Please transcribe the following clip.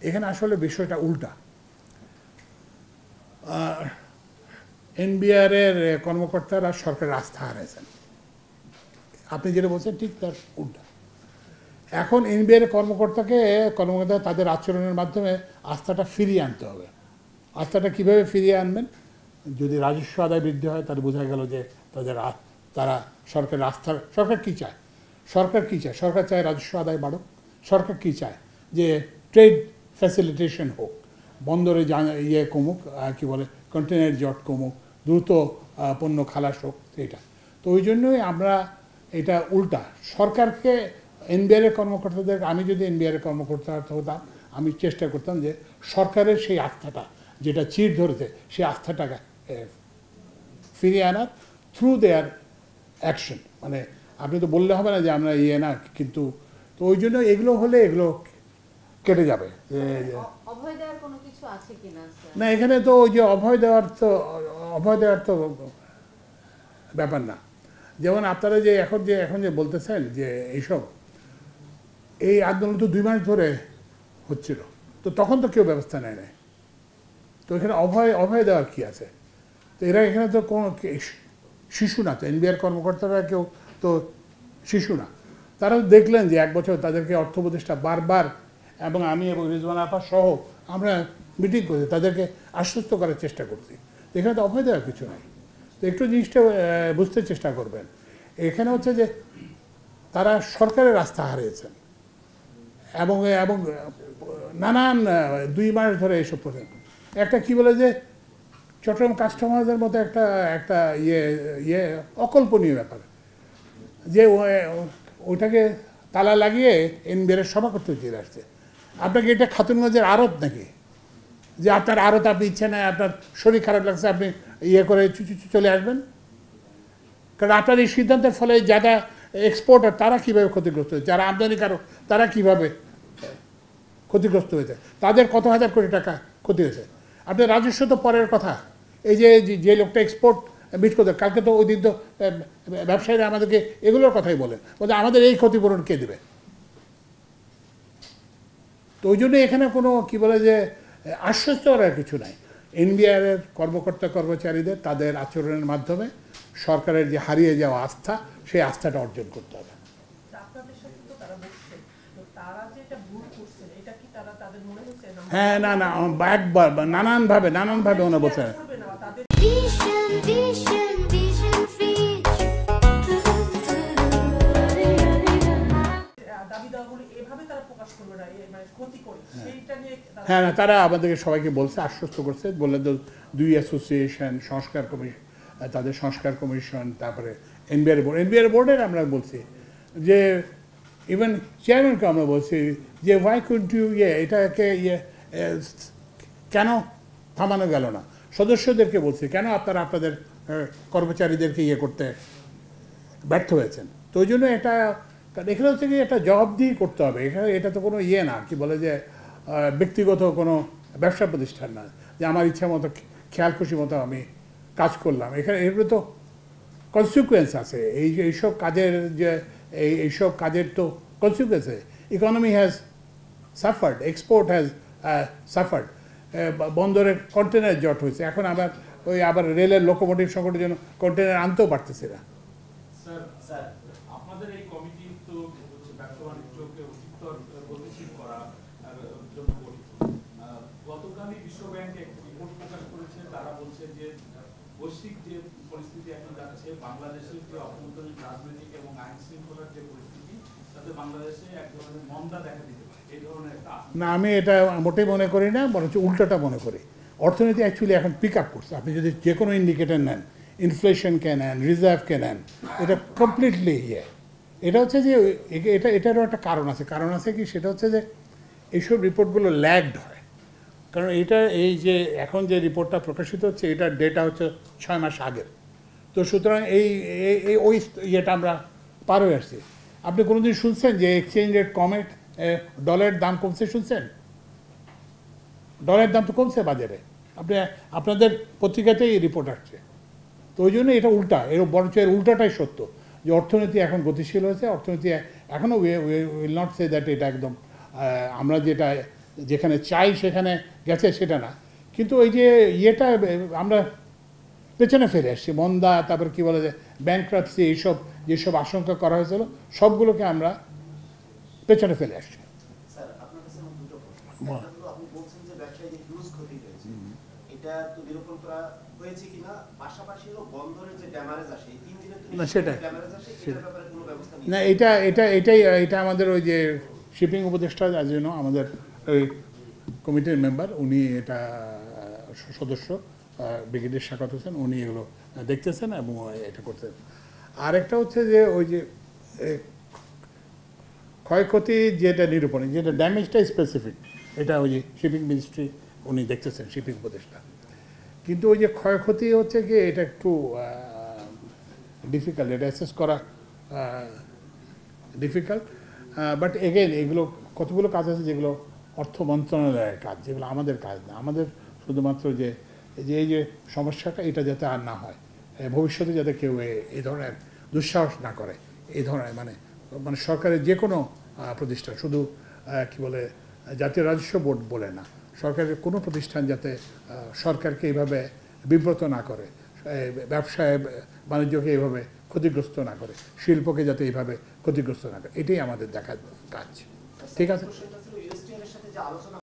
এখানে আসলে বিষয়টা উল্টা। এনবিআর এর কর্মকর্তারা সরকারের আস্থা হারিয়েছেন, আপনি যেটা বলছেন ঠিক তার উল্টা। এখন এনবিআর কর্মকর্তা তাদের আচরণের মাধ্যমে আস্থাটা ফিরিয়ে আনতে হবে। আস্থাটা কীভাবে ফিরিয়ে আনবেন? যদি রাজস্ব আদায় বৃদ্ধি হয় তাহলে বোঝা গেল যে তারা সরকারের আস্থার সরকার কী চায়? সরকার চায় রাজস্ব আদায় বাড়ুক। সরকার কী চায়? যে ট্রেড ফ্যাসিলিটেশন হোক, বন্দরে কমুক, কী বলে কন্টেনার জট কমুক, দ্রুত পণ্য খালাস হোক, এটা। তো ওই জন্যই আমরা এটা উল্টা সরকারকে এনবিআর এর কর্মকর্তাদের, আমি যদি এনবিআর এর কর্মকর্তা হতাম আমি চেষ্টা করতাম যে সরকারের সেই আস্থাটা যেটা চির ধরেছে সেই আস্থাটাকে ফিরিয়ে আনার থ্রু দেয়ার অ্যাকশন। মানে আপনি তো বললে হবে না যে আমরা না, কিন্তু তো ওই জন্য এগুলো হলে এগুলো কেটে যাবে। না, এখানে তো ওই যে অভয় দেওয়ার তো ব্যাপার না। যেমন আপনারা যে এখন যে বলতেছেন যে এই আন্দোলন তো 2 মাস ধরে হচ্ছিল, তো তখন তো কেউ ব্যবস্থা নেয় নাই। তো এখানে অভয় দেওয়ার কি আছে? তো এরা এখানে তো কোনো শিশু না, তো এনবিআর কর্মকর্তারা কেউ তো শিশু না। তারা দেখলেন যে 1 বছর তাদেরকে অর্থ উপদেষ্টা বারবার, এবং আমি এবং রিজওয়ানা আপা সহ আমরা মিটিং করছি, তাদেরকে আশ্বস্ত করার চেষ্টা করছি। তো এখানে তো অভয় দেওয়ার কিছু নাই। তো একটু জিনিসটা বুঝতে চেষ্টা করবেন। এখানে হচ্ছে যে তারা সরকারের আস্থা হারিয়েছেন এবং নানান 2 মাস ধরে এইসব করছেন। একটা কি বলে যে চট্টগ্রাম কাস্টমারদের মতো একটা অকল্পনীয় ব্যাপার, যে ওইটাকে তালা লাগিয়ে এনবিআর সভা করতে চলে আসছে। আপনাকে এটা খাতুনগঞ্জের আড়ত নাকি, যে আপনার আড়ত আপনি ইচ্ছে নেই, আপনার শরীর খারাপ লাগছে, আপনি করে চলে আসবেন? কারণ আপনার এই সিদ্ধান্তের ফলে যারা এক্সপোর্টার তারা কীভাবে ক্ষতিগ্রস্ত হয়েছে, যারা আমদানিকারক তারা কীভাবে ক্ষতিগ্রস্ত হয়েছে, তাদের কত হাজার কোটি টাকা ক্ষতি হয়েছে। আপনার রাজস্ব তো পরের কথা। এই যে লোকটা এক্সপোর্ট মিট করতে, কালকে তো ওই দিন তো ব্যবসায়ীরা আমাদেরকে এগুলোর কথাই বলেন, বলতে আমাদের এই ক্ষতিপূরণ কে দেবে? তো ওই জন্য এখানে কোনো কি বলে যে আশ্বস্ত করার কিছু নাই। এনবিআর এর কর্মচারীদের তাদের আচরণের মাধ্যমে সরকারের যে হারিয়ে যাওয়া আস্থা, সেই আস্থাটা অর্জন করতে হবে। হ্যাঁ, না, একবার নানানভাবে ওনারা বলছেন। হ্যাঁ, না, তারা আমাদেরকে সবাইকে বলছে, আশ্বস্ত করছে, বললেন তো 2 অ্যাসোসিয়েশন, সংস্কার কমিশন, তাদের সংস্কার কমিশন, তারপরে এনবিআর বোর্ডের আমরা বলছি যে ইভেন চেয়ারম্যানকে আমরা বলছি যে ওয়াই কুড ইউ এটাকে কেন থামানো গেল না? সদস্যদেরকে বলছি কেন আপনারা আপনাদের কর্মচারীদেরকে করতে ব্যর্থ হয়েছেন? তো ওই জন্য এখানে হচ্ছে কি একটা জবাবদিহি করতে হবে। এখানে এটা তো কোনো না, কি বলে যে ব্যক্তিগত কোনো ব্যবসা প্রতিষ্ঠান না যে আমার ইচ্ছা মতো খেয়াল খুশি মতো আমি কাজ করলাম। এখানে এগুলো তো কনসিকুয়েন্স আছে। এইসব কাজের তো কনসিকুয়েন্স আছে। Economy has suffered, export has suffered, বন্দরের কন্টেনার জট হয়েছে, এখন আবার রেলের লোকোমোটিভ সংকটের জন্য কন্টেনার আনতেও পারতেছে না। বৈশ্বিক যে পরিস্থিতি এখন যাচ্ছে, বাংলাদেশের যে অভ্যন্তরীণ রাজনৈতিক এবং আইন শৃঙ্খলার যে পরিস্থিতি, তাতে বাংলাদেশে এক ধরনের মন্দা দেখা দিতে পারে, এই ধরনের একটা। না, আমি এটা মোটেই মনে করি না, বরঞ্চ উল্টাটা মনে করি। অর্থনীতি অ্যাকচুয়ালি এখন পিক আপ করছে। আপনি যদি যে কোনো ইন্ডিকেটর নেন, ইনফ্লেশনকে নেন, রিজার্ভকে নেন, এটা কমপ্লিটলি এটা হচ্ছে যে এটারও একটা কারণ আছে কি, সেটা হচ্ছে যে এইসব রিপোর্টগুলো ল্যাগড হয়। কারণ এই যে এখন যে রিপোর্টটা প্রকাশিত হচ্ছে, এটার ডেটা হচ্ছে 6 মাস আগের। তো সুতরাং ওই আমরা পার হয়ে আসছি। আপনি কোনোদিন শুনছেন যে এক্সচেঞ্জ রেট কমে, ডলারের দাম কমছে? শুনছেন? ডলারের দাম তো কমছে বাজারে, আপনাদের পত্রিকাতেই এই রিপোর্ট আসছে। তো ওই জন্য এটা উল্টা, বরঞ্চ এর উল্টাটাই সত্য, যে অর্থনীতি এখন গতিশীল হয়েছে। অর্থনীতি এখনও উইল নট সে দ্যাট এটা একদম আমরা যেটা যেখানে চাই সেখানে গেছে সেটা না, কিন্তু ওই যে ইয়েটা আমরা পেছনে ফিরে আসছি। মন্দা, তারপর কি বলে যে ব্যাংক্রাপসি, এইসব যেসব আশঙ্কা করা হয়েছিল সবগুলোকে আমরা পেছনে ফেলে আসছি। স্যার, আপনার কাছে আমার দুটো প্রশ্ন। একটা হলো, আপনি বলছেন যে ব্যবসায়ীদের হিউজ ক্ষতি হয়েছে, এটা তো নিরূপণ করা হয়েছে কিনা, পাশাপাশি হলো বন্দরের যে ড্যামারেজ আসে, ইঞ্জিনের তো না, সেটাই। ড্যামারেজ আসে, এটার ব্যাপারে কোনো ব্যবস্থা নেই? না, এটা আমাদের ওই যে শিপিং উপদেষ্টা জন্য আমাদের ওই কমিটির মেম্বার, উনি এটা সদস্য ব্রিগেডিয়ার শাকাত হোসেন, উনি এগুলো দেখতেছেন এবং এটা করতেন। আর একটা হচ্ছে যে ওই যে ক্ষয়ক্ষতি যেটা নিরূপণে, যেটা ড্যামেজটা স্পেসিফিক, এটা ওই যে শিপিং মিনিস্ট্রি উনি দেখতেছেন, শিপিং উপদেষ্টা। কিন্তু ওই যে ক্ষয়ক্ষতি হচ্ছে কি, এটা একটু ডিফিকাল্ট, এটা অ্যাসেস করা ডিফিকাল্ট। বাট এগেইন এগুলো কতগুলো কাজ আছে যেগুলো অর্থ মন্ত্রণালয়ের কাজ, যেগুলো আমাদের কাজ না। আমাদের শুধুমাত্র যে এই যে সমস্যাটা, এটা যাতে আর না হয়, ভবিষ্যতে যাতে কেউ এই ধরনের দুঃসাহস না করে, এই ধরনের মানে সরকারের যে কোনো প্রতিষ্ঠান, শুধু কি বলে জাতীয় রাজস্ব বোর্ড বলে না, সরকারের কোনো প্রতিষ্ঠান যাতে সরকারকে এইভাবে বিব্রত না করে, ব্যবসায় বাণিজ্যকে এইভাবে ক্ষতিগ্রস্ত না করে, শিল্পকে যাতে এইভাবে ক্ষতিগ্রস্ত না করে, এটাই আমাদের দেখার কাজ। ঠিক আছে। কোশ্চেনটা ছিল ইউএসটিআর এর সাথে যে আলোচনা